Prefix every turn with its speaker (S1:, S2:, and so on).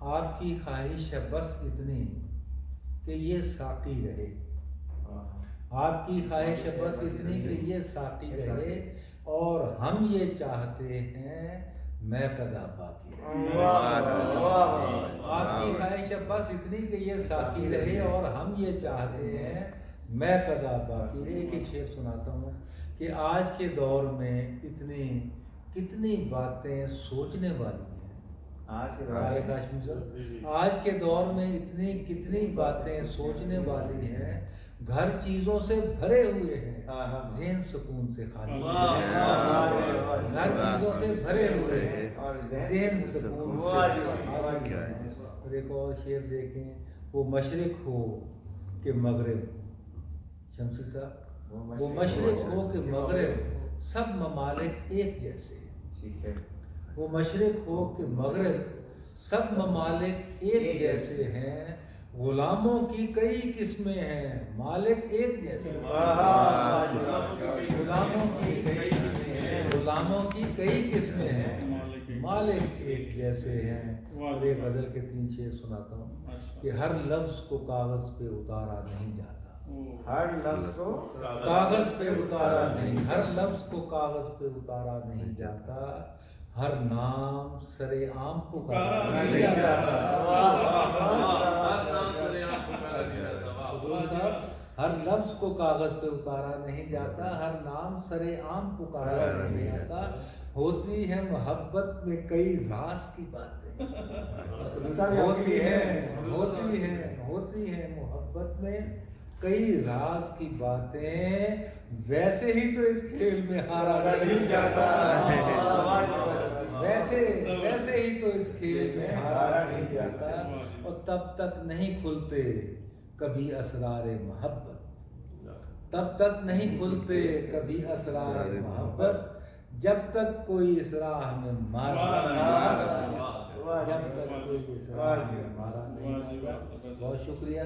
S1: آپ کی خواہش ہے بس اتنی کہ یہ ساقی رہے، آپ کی خواہش ہے بس اتنی کہ یہ ساقی رہے، اور ہم یہ چاہتے ہیں میں قضا باقی رہے۔ آپ کی خواہش ہے بس اتنی کہ یہ ساقی رہے، اور ہم یہ چاہتے ہیں میں قضا باقی رہے۔ ایک شعر سناتا ہوں کہ آج کے دور میں کتنی باتیں سوچنے والی ہیں، آج کے دور میں کتنی باتیں سوچنے والی ہیں، گھر چیزوں سے بھرے ہوئے ہیں، ذہن سکون سے خالی ہے، گھر چیزوں سے بھرے ہوئے ہیں، ذہن سکون سے خالی ہے۔ اور ایک اور شعر دیکھیں، وہ مشرق ہو کہ مغرب، شمسی صاحب، وہ مشرق ہو کہ مغرب سب ممالک ایک جیسے، وہ مشرق ہو کہ مغرب سب ممالک ایک جیسے ہیں، غلاموں کی کئی قسمیں ہیں مالک ایک جیسے، غلاموں کی کئی قسمیں ہیں مالک ایک جیسے ہیں۔ اور ایک غزل کے 3 شعر سناتا ہوں کہ ہر لفظ کو کاغذ پہ اتارا نہیں جاتا،
S2: ہر لفظ کو
S1: کاغذ پہ اتارا نہیں، ہر لفظ کو کاغذ پہ اتارا نہیں جاتا، ہر نام سرے عام پکارا نہیں جاتا، ہر لفظ کو کاغذ پہ اتارا نہیں جاتا، ہر نام سرے عام پکارا نہیں جاتا، ہوتی ہے محبت میں کئی راز کی باتیں، ہوتی ہے محبت میں کئی راز کی باتیں، ویسے ہی تو اس کھیل میں ہارا نہیں جاتا، ویسے ہی تو اس کھیل میں ہارا نہیں جاتا، اور تب تک نہیں کھلتے کبھی اسرار محبت، تب تک نہیں کھلتے کبھی اسرار محبت، جب تک کوئی اس راہ میں مارا، جب تک کوئی اس راہ میں مارا نہیں۔ بہت شکریہ۔